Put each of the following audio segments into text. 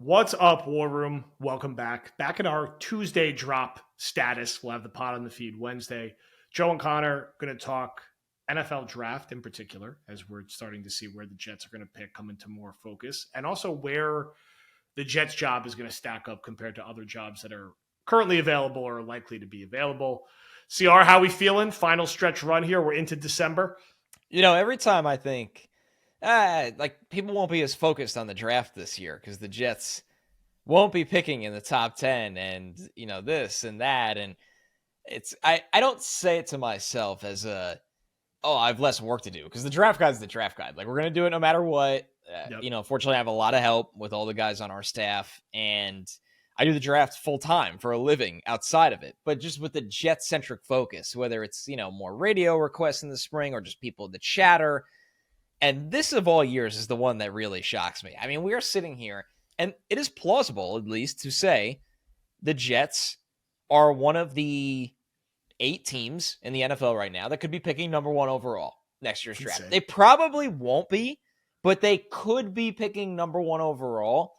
What's up, War Room? Welcome back. Back in our Tuesday drop status. We'll have the pod on the feed Wednesday. Joe and Connor going to talk NFL draft in particular, as we're starting to see where the Jets are going to pick come into more focus, and also where the Jets job is going to stack up compared to other jobs that are currently available or likely to be available. CR, how we feeling? Final stretch run here. We're into December. Every time I think, people won't be as focused on the draft this year because the Jets won't be picking in the top 10 and, this and that. And I don't say it to myself as I have less work to do because the draft guide is the draft guide. Like, we're going to do it no matter what. Fortunately, I have a lot of help with all the guys on our staff, and I do the draft full time for a living outside of it. But just with the Jet centric focus, whether it's, more radio requests in the spring or just people that chatter. And this of all years is the one that really shocks me. I mean, we are sitting here, and it is plausible, at least, to say the Jets are one of the 8 teams in the NFL right now that could be picking number 1 overall next year's draft. They probably won't be, but they could be picking number 1 overall.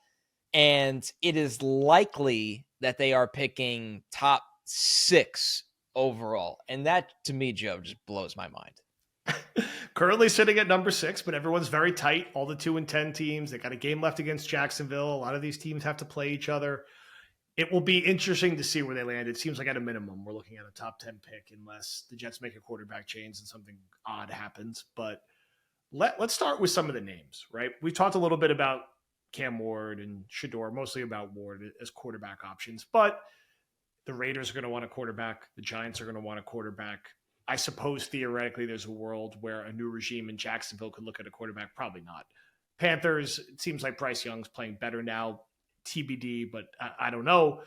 And it is likely that they are picking top 6 overall. And that, to me, Joe, just blows my mind. Currently sitting at number 6, but everyone's very tight. All the 2-10 teams. They got a game left against Jacksonville. A lot of these teams have to play each other. It will be interesting to see where they land. It seems like at a minimum, we're looking at a top 10 pick unless the Jets make a quarterback change and something odd happens. But let's start with some of the names, right? We talked a little bit about Cam Ward and Shador, mostly about Ward as quarterback options. But the Raiders are going to want a quarterback. The Giants are going to want a quarterback. I suppose theoretically there's a world where a new regime in Jacksonville could look at a quarterback. Probably not. Panthers, it seems like Bryce Young's playing better now. TBD, but I don't know.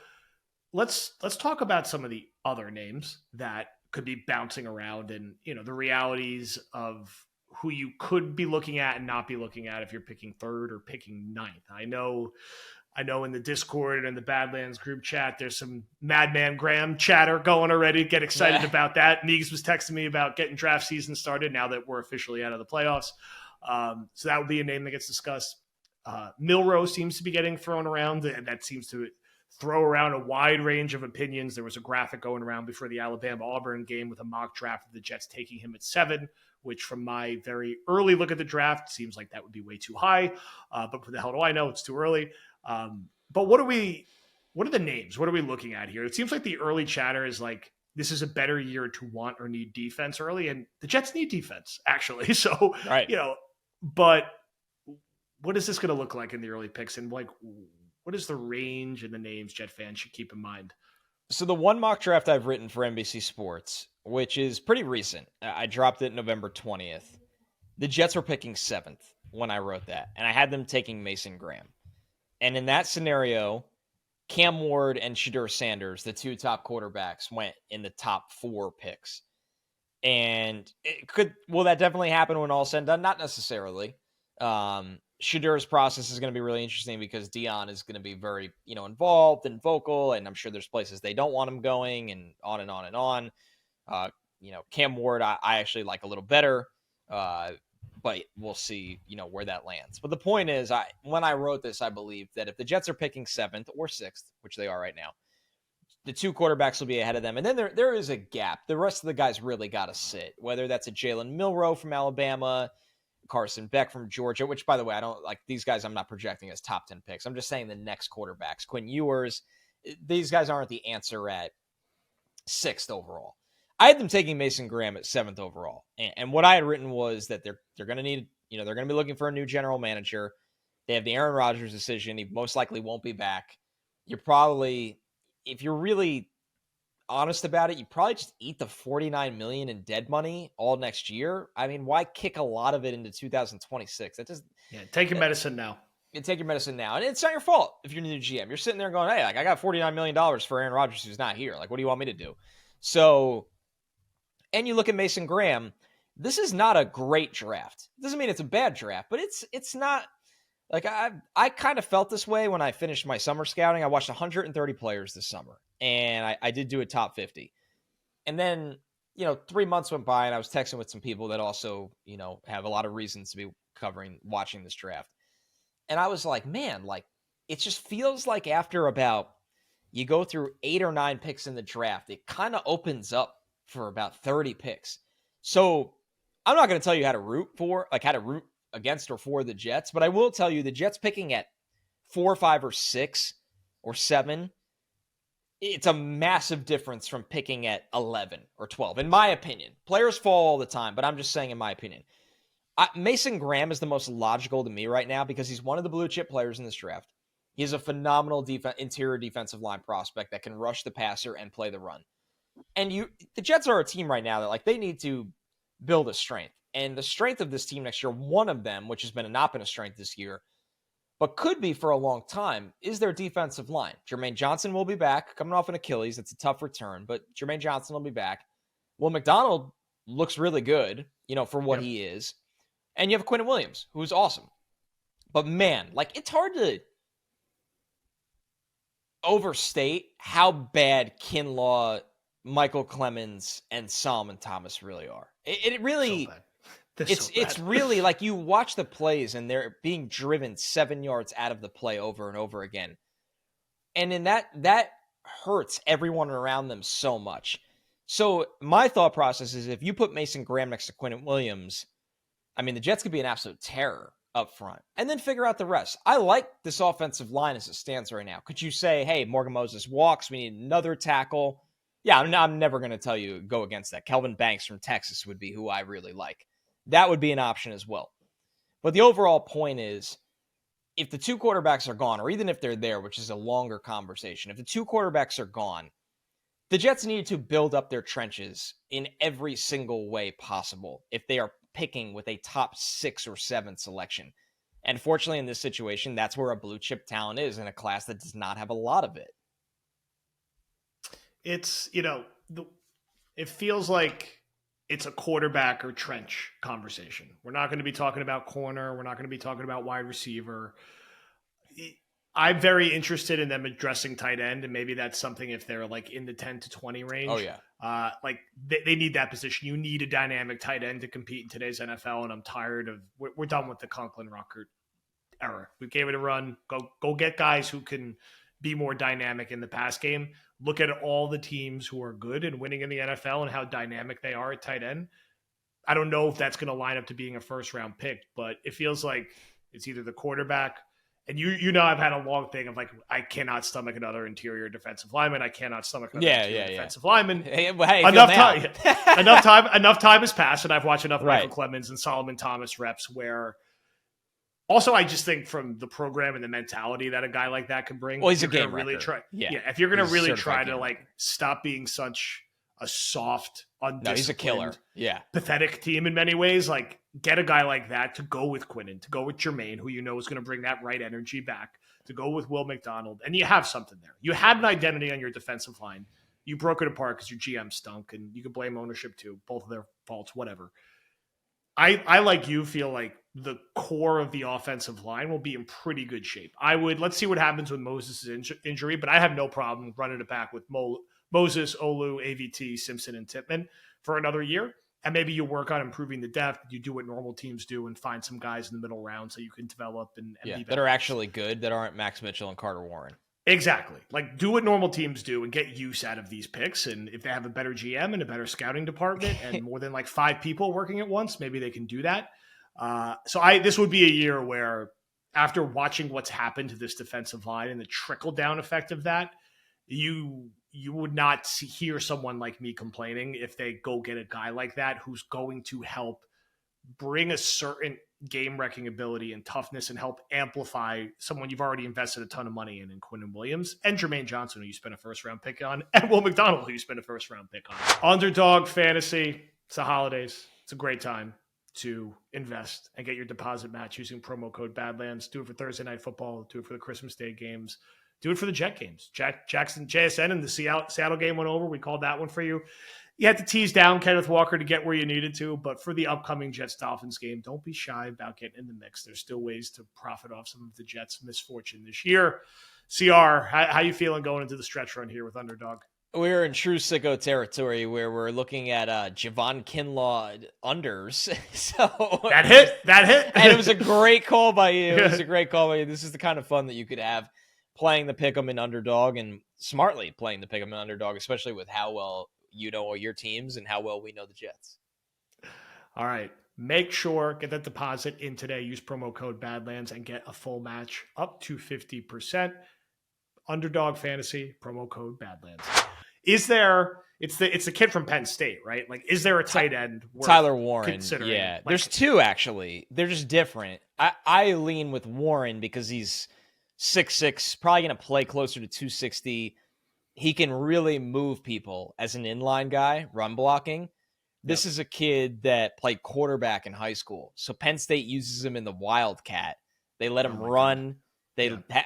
Let's talk about some of the other names that could be bouncing around and, the realities of who you could be looking at and not be looking at if you're picking 3rd or picking 9th. I know in the Discord and the Badlands group chat, there's some Madman Graham chatter going already. Get excited about that. Neegs was texting me about getting draft season started now that we're officially out of the playoffs. So that would be a name that gets discussed. Milroe seems to be getting thrown around, and that seems to throw around a wide range of opinions. There was a graphic going around before the Alabama-Auburn game with a mock draft of the Jets taking him at 7, which from my very early look at the draft seems like that would be way too high. But what the hell do I know? It's too early. But what are the names? What are we looking at here? It seems like the early chatter is like, this is a better year to want or need defense early. And the Jets need defense, actually. So, right. But what is this going to look like in the early picks? And like, what is the range and the names Jet fans should keep in mind? So the one mock draft I've written for NBC Sports, which is pretty recent, I dropped it November 20th. The Jets were picking 7th when I wrote that. And I had them taking Mason Graham. And in that scenario, Cam Ward and Shador Sanders, the 2 top quarterbacks, went in the top 4 picks. And will that definitely happen when all said and done? Not necessarily. Shador's process is going to be really interesting because Dion is going to be very, involved and vocal, and I'm sure there's places they don't want him going, and on and on and on. Cam Ward, I actually like a little better. But we'll see, where that lands. But the point is, when I wrote this, I believe that if the Jets are picking 7th or 6th, which they are right now, the 2 quarterbacks will be ahead of them. And then there is a gap. The rest of the guys really got to sit, whether that's a Jalen Milroe from Alabama, Carson Beck from Georgia, which, by the way, I don't like these guys. I'm not projecting as top 10 picks. I'm just saying the next quarterbacks. Quinn Ewers, these guys aren't the answer at 6th overall. I had them taking Mason Graham at 7th overall. And what I had written was that they're going to need, they're going to be looking for a new general manager. They have the Aaron Rodgers decision. He most likely won't be back. You're probably, if you're really honest about it, you probably just eat the $49 million in dead money all next year. I mean, why kick a lot of it into 2026? Take your medicine now. Take your medicine now. And it's not your fault if you're the new GM. You're sitting there going, hey, I got $49 million for Aaron Rodgers who's not here. What do you want me to do? So, and you look at Mason Graham, this is not a great draft. It doesn't mean it's a bad draft, but it's not like I kind of felt this way when I finished my summer scouting. I watched 130 players this summer, and I did do a top 50. And then, 3 months went by, and I was texting with some people that also, have a lot of reasons to be watching this draft. And I was like, man, it just feels like after about you go through 8 or 9 picks in the draft, it kind of opens up for about 30 picks. So I'm not going to tell you how to root against or for the Jets, but I will tell you the Jets picking at 4, 5, or 6 or 7, it's a massive difference from picking at 11 or 12, in my opinion. Players fall all the time, but I'm just saying in my opinion. Mason Graham is the most logical to me right now because he's one of the blue chip players in this draft. He is a phenomenal interior defensive line prospect that can rush the passer and play the run. And the Jets are a team right now that like they need to build a strength. And the strength of this team next year, one of them, which has not been a strength this year, but could be for a long time, is their defensive line. Jermaine Johnson will be back, coming off an Achilles. It's a tough return, but Jermaine Johnson will be back. Will McDonald looks really good, for what he is. And you have Quentin Williams, who's awesome. But man, like it's hard to overstate how bad Kinlaw, Michael Clemens, and Solomon Thomas really are. It really, it's really like you watch the plays and they're being driven 7 yards out of the play over and over again. And in that hurts everyone around them so much. So my thought process is if you put Mason Graham next to Quentin Williams, I mean, the Jets could be an absolute terror up front and then figure out the rest. I like this offensive line as it stands right now. Could you say, hey, Morgan Moses walks, we need another tackle? Yeah, I'm never going to tell you go against that. Kelvin Banks from Texas would be who I really like. That would be an option as well. But the overall point is, if the 2 quarterbacks are gone, or even if they're there, which is a longer conversation, if the 2 quarterbacks are gone, the Jets need to build up their trenches in every single way possible if they are picking with a top 6 or 7 selection. And fortunately, in this situation, that's where a blue chip talent is in a class that does not have a lot of it. It's, it feels like it's a quarterback or trench conversation. We're not going to be talking about corner. We're not going to be talking about wide receiver. I'm very interested in them addressing tight end, and maybe that's something if they're like in the 10 to 20 range. Oh, yeah. Like they need that position. You need a dynamic tight end to compete in today's NFL, and I'm tired of we're done with the Conklin Ruckert era. We gave it a run. Go get guys who can be more dynamic in the pass game. Look at all the teams who are good and winning in the NFL and how dynamic they are at tight end. I don't know if that's going to line up to being a first-round pick, but it feels like it's either the quarterback. And I've had a long thing of like, I cannot stomach another interior defensive lineman. I cannot stomach another defensive lineman. Enough time has passed, and I've watched enough Michael Clemens and Solomon Thomas reps where also I just think from the program and the mentality that a guy like that can bring. Well, he's a game really wrecker. If you're going to really try to like stop being such a soft, undisciplined, he's a killer. Yeah. Pathetic team in many ways, like get a guy like that to go with Quinnen, to go with Jermaine, who is going to bring that right energy back, to go with Will McDonald, and you have something there. You had an identity on your defensive line. You broke it apart because your GM stunk, and you could blame ownership too. Both of their faults, whatever. I like you feel like the core of the offensive line will be in pretty good shape. Let's see what happens with Moses' injury, but I have no problem running it back with Moses, Olu, AVT, Simpson, and Tippmann for another year. And maybe you work on improving the depth. You do what normal teams do and find some guys in the middle round so you can develop and be better. That are actually good, that aren't Max Mitchell and Carter Warren. Exactly. Like do what normal teams do and get use out of these picks. And if they have a better GM and a better scouting department and more than like 5 people working at once, maybe they can do that. This would be a year where after watching what's happened to this defensive line and the trickle down effect of that, you would not hear someone like me complaining if they go get a guy like that who's going to help bring a certain game-wrecking ability and toughness and help amplify someone you've already invested a ton of money in Quinnen Williams and Jermaine Johnson, who you spent a first-round pick on, and Will McDonald, who you spent a first-round pick on. Underdog fantasy. It's the holidays. It's a great time to invest and get your deposit match using promo code Badlands. Do it for Thursday Night Football. Do it for the Christmas Day games. Do it for the Jet games. Jackson, JSN, and the Seattle game went over. We called that one for you. You had to tease down Kenneth Walker to get where you needed to, but for the upcoming Jets-Dolphins game, don't be shy about getting in the mix. There's still ways to profit off some of the Jets' misfortune this year. CR, how you feeling going into the stretch run here with Underdog? We're in true sicko territory where we're looking at Javon Kinlaw unders. So That hit. And it was a great call by you. It was a great call by you. This is the kind of fun that you could have playing the pick'em in Underdog, and smartly playing the pick'em in Underdog, especially with how well you know all your teams and how well we know the Jets. All right. Make sure, get that deposit in today. Use promo code Badlands and get a full match up to 50%. Underdog Fantasy, promo code Badlands. Is there, it's the kid from Penn State, right? Like, is there a tight end worth Tyler Warren? considering? Yeah. Like, There's two, actually. They're just different. I lean with Warren because he's 6'6", probably going to play closer to 260. He can really move people as an inline guy, run blocking. This is a kid that played quarterback in high school. So Penn State uses him in the Wildcat. They let him run.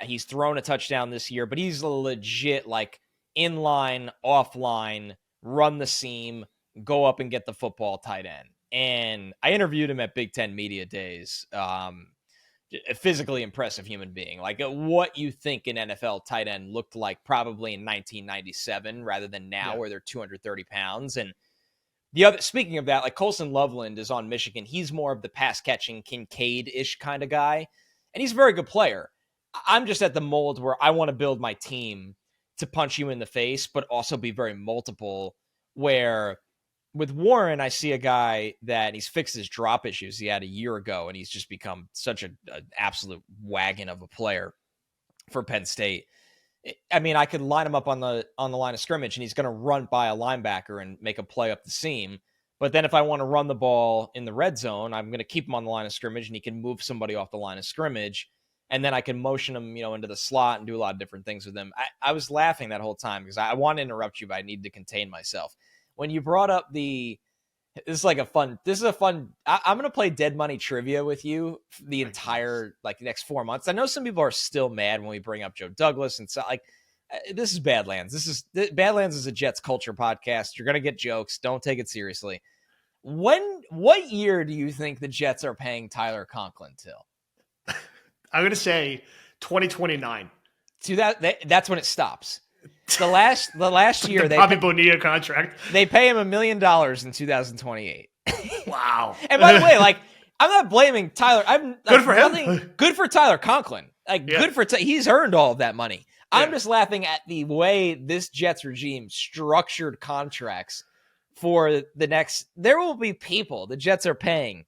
He's thrown a touchdown this year, but he's a legit, like, inline, offline, run the seam, go up and get the football tight end. And I interviewed him at Big Ten Media Days. A physically impressive human being. Like, what you think an NFL tight end looked like probably in 1997 rather than now where they're 230 pounds. And the other, speaking of that, like, Colson Loveland is on Michigan. He's more of the pass catching Kincaid-ish kind of guy. And he's a very good player. I'm just at the mold where I want to build my team to punch you in the face, but also be very multiple, where with Warren, I see a guy that he's fixed his drop issues he had a year ago, and he's just become such an absolute wagon of a player for Penn State. I mean, I could line him up on the line of scrimmage, and he's going to run by a linebacker and make a play up the seam. But then if I want to run the ball in the red zone, I'm going to keep him on the line of scrimmage, and he can move somebody off the line of scrimmage. And then I can motion him, into the slot and do a lot of different things with him. I was laughing that whole time because I want to interrupt you, but I need to contain myself. When you brought up this is a fun, I'm going to play dead money trivia with you the entire, next 4 months. I know some people are still mad when we bring up Joe Douglas and so, this is Badlands. Badlands is a Jets culture podcast. You're going to get jokes. Don't take it seriously. What year do you think the Jets are paying Tyler Conklin till? I'm going to say 2029. That's when it stops. The last year, Bobby Bonilla contract. They pay him $1 million in 2028. Wow. And by the way, I'm not blaming Tyler. Good for him. Good for Tyler Conklin. Good for he's earned all of that money. I'm just laughing at the way this Jets regime structured contracts for the next. There will be people the Jets are paying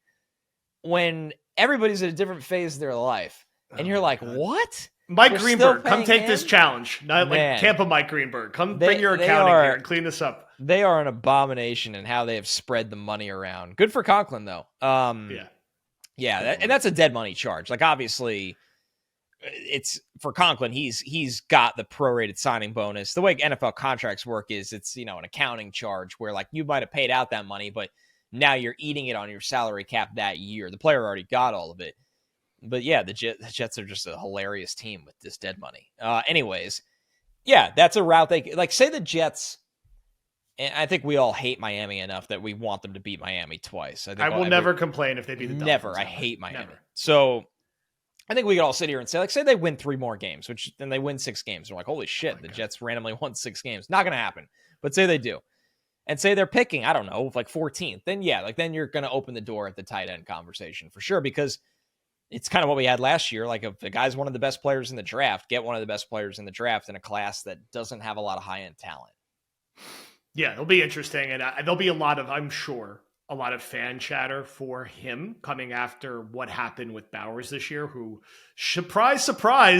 when everybody's at a different phase of their life. And you're like, what? Mike Greenberg, come take this challenge. Not like Tampa Mike Greenberg. Bring your accounting here and clean this up. They are an abomination in how they have spread the money around. Good for Conklin, though. And that's a dead money charge. Obviously, it's for Conklin. He's got the prorated signing bonus. The way NFL contracts work is it's an accounting charge where you might have paid out that money, but now you're eating it on your salary cap that year. The player already got all of it. But yeah, the Jets are just a hilarious team with this dead money. Anyways, that's a route they say the Jets. And I think we all hate Miami enough that we want them to beat Miami twice. I will never complain if they beat the Dolphins. Never. I hate Miami. Never. So I think we could all sit here and say they win 3 more games, which then they win 6 games. We're like, holy shit, the Jets randomly won 6 games. Not going to happen. But say they do. And say they're picking, I don't know, 14th. Then then you're going to open the door at the tight end conversation for sure, because it's kind of what we had last year. If a guy's one of the best players in the draft, get one of the best players in the draft in a class that doesn't have a lot of high-end talent. Yeah, it'll be interesting. And there'll be I'm sure, a lot of fan chatter for him coming after what happened with Bowers this year, who, surprise, surprise,